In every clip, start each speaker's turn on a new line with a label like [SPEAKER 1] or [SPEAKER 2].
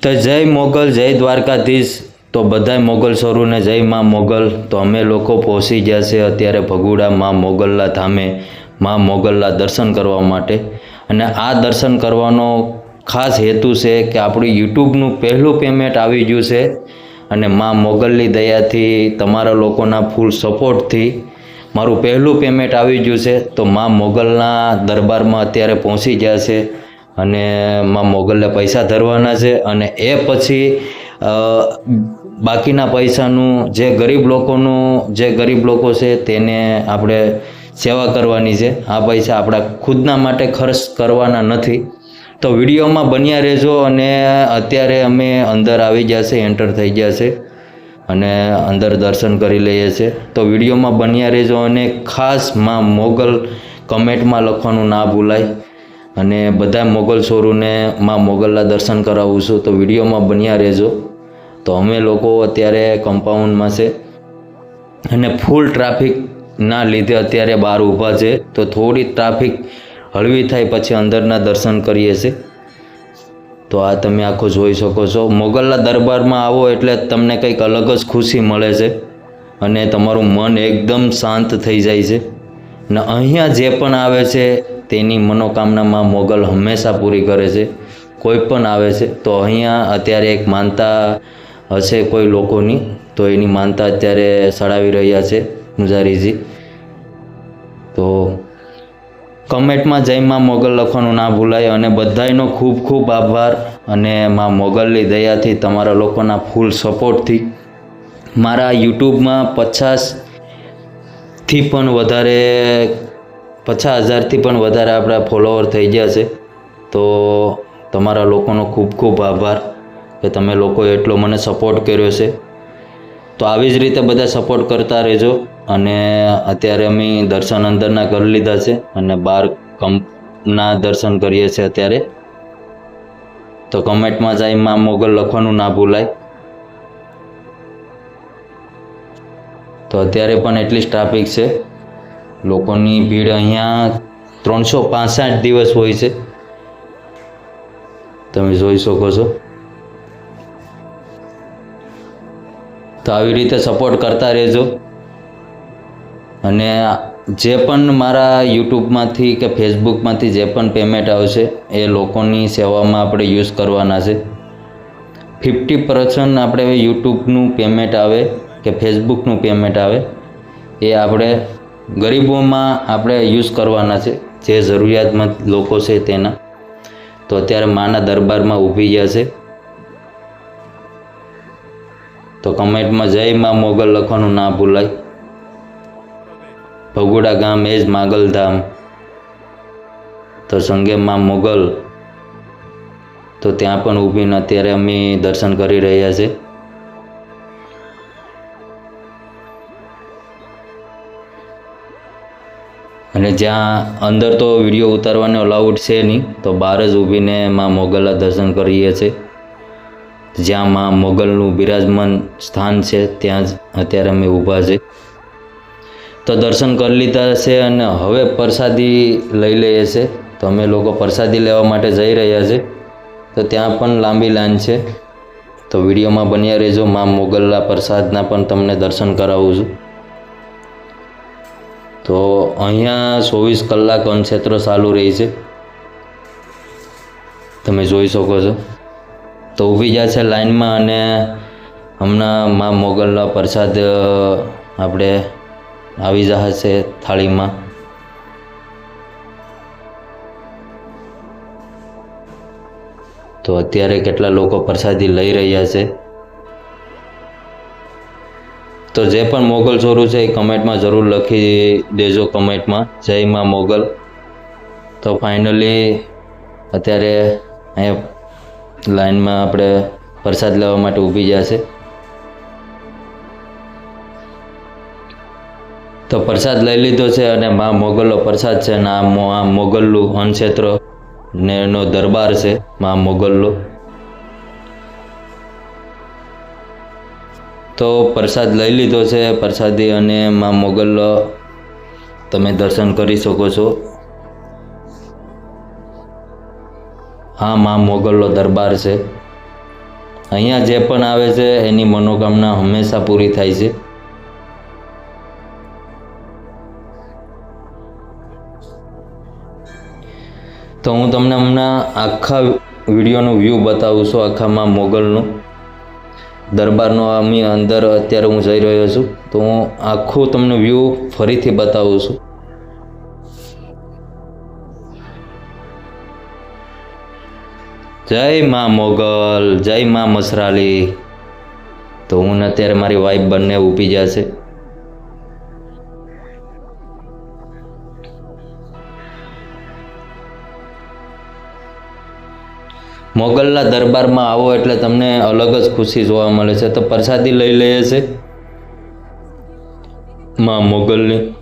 [SPEAKER 1] તો જય મોગલ, જય દ્વારકાધીશ। તો બધાય મોગલ સૌરોને જય માં મોગલ। તો અમે લોકો પહોંચી ગયા છે અત્યારે ભગુડા માં મોગલના ધામે, માં મોગલના દર્શન કરવા માટે। અને આ દર્શન કરવાનો ખાસ હેતુ છે કે આપણું યુટ્યુબનું પહેલું પેમેન્ટ આવી ગયું છે અને માં મોગલની દયાથી, તમારા લોકોના ફૂલ સપોર્ટથી મારું પહેલું પેમેન્ટ આવી ગયું છે। તો માં મોગલના દરબારમાં અત્યારે પહોંચી ગયા છે અને માં મોગલને પૈસા ધરવાના છે અને એ પછી બાકીના પૈસાનું જે ગરીબ લોકો છે તેને આપણે સેવા કરવાની છે। આ પૈસા આપણા ખુદના માટે ખર્ચ કરવાના નથી। તો વિડીયોમાં બન્યા રહેજો। અને અત્યારે અમે અંદર આવી ગયા છે, એન્ટર થઈ ગયા છે અને અંદર દર્શન કરી લઈએ છીએ। તો વિડીયોમાં બન્યા રહેજો અને ખાસ માં મોગલ કમેન્ટમાં લખવાનું ના ભૂલાય અને બધા મોગલ સૌરોને માં મોગલના દર્શન કરાવું છું। તો વિડીયોમાં બન્યા રહેજો। તો અમે લોકો અત્યારે કમ્પાઉન્ડમાં છે અને ફૂલ ટ્રાફિકના લીધે અત્યારે બહાર ઊભા છે। તો થોડી ટ્રાફિક હળવી થાય પછી અંદરના દર્શન કરીએ છીએ। તો આ તમે આખો જોઈ શકો છો। મોગલના દરબારમાં આવો એટલે તમને કંઈક અલગ જ ખુશી મળે છે અને તમારું મન એકદમ શાંત થઈ જાય છે અને અહીંયા જે પણ આવે છે તેની મનોકામના માં મોગલ હંમેશા પૂરી કરે છે। કોઈ પણ આવે છે તો અહીંયા અત્યારે એક માનતા હશે કોઈ લોકોની, તો એની માનતા અત્યારે સડાવી રહ્યા છે પૂજારીજી। તો કમેન્ટમાં જય માં મોગલ લખવાનું ના ભૂલાય અને બધાયનો ખૂબ ખૂબ આભાર। અને માં મોગલની દયાથી, તમારા લોકોના ફૂલ સપોર્ટથી મારા યુટ્યુબમાં 50,000થી પણ વધારે આપણા ફોલોવર થઈ ગયા છે। તો તમારા લોકોનો ખૂબ ખૂબ આભાર કે તમે લોકો એટલો મને સપોર્ટ કર્યો છે। તો આવી જ રીતે બધા સપોર્ટ કરતા રહેજો। અને અત્યારે અમે દર્શન અંદરના કરી લીધા છે અને બહાર કંપના દર્શન કરીએ છીએ અત્યારે। તો કમેન્ટમાં જઈ માં મોગલ લખવાનું ના ભૂલાય। તો અત્યારે પણ એટલી જ ટ્રાફિક છે, લોકોની ભીડ અહીંયા 365 દિવસ હોય છે, તમે જોઈ શકો છો। તો આવી રીતે સપોર્ટ કરતા રહેજો અને જે પણ મારા યુટ્યુબમાંથી કે ફેસબુકમાંથી જે પણ પેમેન્ટ આવશે એ લોકોની સેવામાં આપણે યુઝ કરવાના છે। 50% આપણે યુટ્યુબનું પેમેન્ટ આવે કે ફેસબુકનું પેમેન્ટ આવે એ આપણે ગરીબોમાં આપણે યુઝ કરવાના છે, જે જરૂરિયાતમંદ લોકો છે તેના। તો અત્યારે માના દરબારમાં ઊભી ગયા છે। તો કમેન્ટમાં જય માં મોગલ લખવાનું ના ભૂલાય। ભગુડા ગામ એ જ માગલધામ, તો સંગે માં મોગલ તો ત્યાં પણ ઊભીને અત્યારે અમે દર્શન કરી રહ્યા છે। અને જ્યાં અંદર તો વિડીયો ઉતારવાનો અલાઉડ છે નહીં, તો બહાર જ ઊભીને માં મોગલના દર્શન કરીએ છીએ। જ્યાં માં મોગલનું બિરાજમાન સ્થાન છે ત્યાં જ અત્યારે અમે ઊભા છે। તો દર્શન કરી લીધા છે અને હવે પ્રસાદી લઈ લઈએ છીએ। તો અમે લોકો પ્રસાદી લેવા માટે જઈ રહ્યા છે। તો ત્યાં પણ લાંબી લાઈન છે, તો વિડીયોમાં બન્યા રહેજો। માં મોગલના પ્રસાદના પણ તમને દર્શન કરાવું છું। તો અહીંયા 24 કલાક અન્નક્ષેત્ર ચાલુ રહી છે, તમે જોઈ શકો છો। તો ઊભી જાય છે લાઈનમાં અને હમણાં માં મોગલનો પ્રસાદ આપણે આવી જાય છે થાળીમાં। તો અત્યારે કેટલા લોકો પ્રસાદી લઈ રહ્યા છે। તો જે પણ મોગલ સૌરો છે એ કમેન્ટમાં જરૂર લખી દેજો, કમેન્ટમાં જય માં મોગલ। તો ફાઇનલી અત્યારે અહીંયા લાઈનમાં આપણે પ્રસાદ લેવા માટે ઊભી ગયા છે। તો પ્રસાદ લઈ લીધો છે અને માં મોગલનો પ્રસાદ છે અને આ મોગલનું અન્નક્ષેત્ર ને એનો દરબાર છે માં મોગલનો। તો પ્રસાદ લઈ લીધો છે પ્રસાદી અને માં મોગલનો તમે દર્શન કરી શકો છો। આ માં મોગલનો દરબાર છે। અહીંયા જે પણ આવે છે એની મનોકામના હંમેશા પૂરી થાય છે. તો હું તમને હમણાં આખા વિડીયોનું વ્યૂ બતાવું છું, આખા માં મોગલનું દરબારનો આમી અંદર અત્યારે હું જઈ રહ્યો છું. તો હું આખું તમને વ્યૂ ફરીથી બતાવું છું. જય માં મોગલ, જય માં મસરાલી. તો હું અત્યારે મારી વાઈફ બંને ઊભી ગયા છે. મોગલના દરબારમાં આવો એટલે તમને અલગ જ ખુશી જોવા મળે છે. તો પ્રસાદી લઈ લઈએ છે માં મોગલની.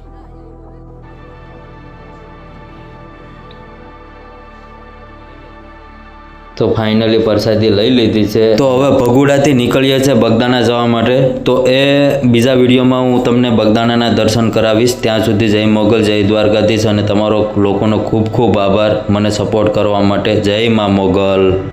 [SPEAKER 1] તો ફાઇનલી પ્રસાદી લઈ લીધી છે. તો હવે ભગુડાથી નીકળીએ છીએ બગદાણા જવા માટે. તો એ બીજા વિડીયોમાં હું તમને બગદાણાના દર્શન કરાવીશ. ત્યાં સુધી જય મોગલ, જય દ્વારકાધીશ અને તમારો લોકોનો ખૂબ ખૂબ આભાર મને સપોર્ટ કરવા માટે. જય માં મોગલ.